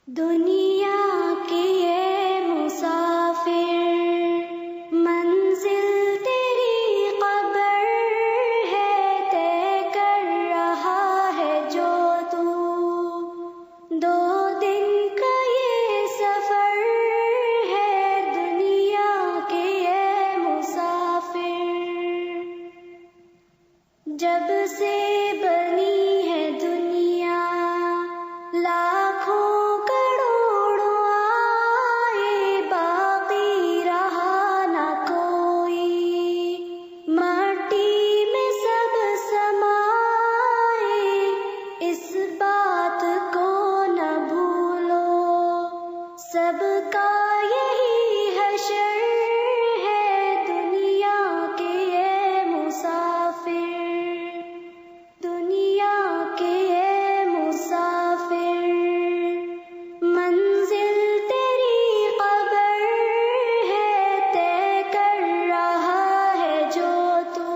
دنیا کے یہ مسافر، منزل تیری قبر ہے، طے کر رہا ہے جو تو، 2 دن کا یہ سفر ہے، دنیا کے یہ مسافر۔ جب سے بنی ہے دنیا، لاکھوں کروڑوں آئے، باقی رہا نہ کوئی، مٹی میں سب سمائے، اس بات کو نہ بھولو، سب کا یہی حشر ہے، دنیا کے یہ مسافر، دنیا کے یہ مسافر، منزل تیری قبر ہے، طے کر رہا ہے جو تو،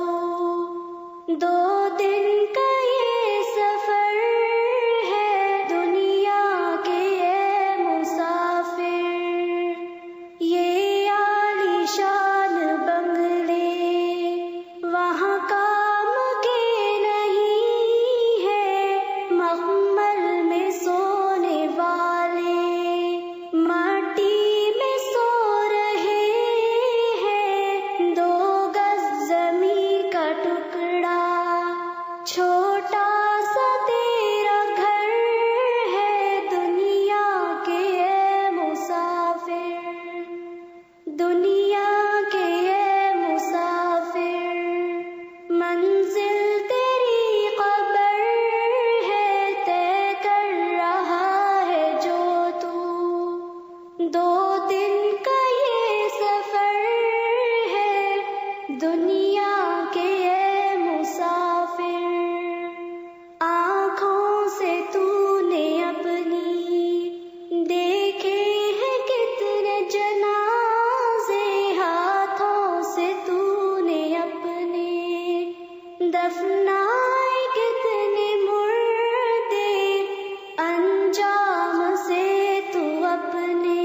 2 دن کا یہ سفر ہے، دنیا کے یہ مسافر۔ یہ عالیشان بنگلے وہاں کام کے نہیں ہے، مخمل میں سونے والے مٹی میں سو رہے ہیں، 2 گز زمیں کا ٹکڑا چھوٹا سا تیرا گھر ہے، دنیا کے یہ مسافر، دنیا کے یہ مسافر، منزل تیری قبر ہے، طے کر رہا ہے جو تو، 2 دن کا یہ سفر ہے، دنیا کے یہ مسافر۔ آنکھوں سے تو نے اپنی دیکھے ہیں کتنے جنازے، ہاتھوں سے تو نے اپنے دفنائے کتنے مردے، انجام سے تو اپنے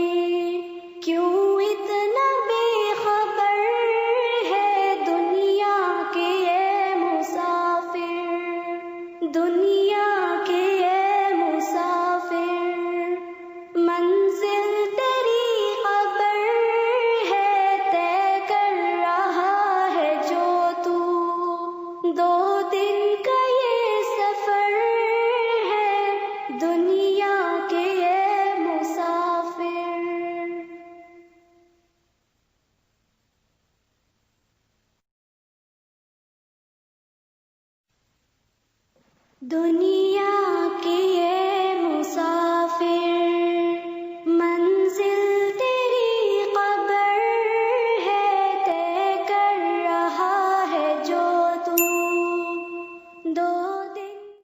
کیوں اتنا بے خبر ہے، دنیا کے یہ مسافر، دنیا کے یہ مسافر، منزل تیری قبر ہے، طے کر رہا ہے جو تو، 2 دن کا یہ سفر ہے، دنیا کے یہ مسافر۔ دنیا کے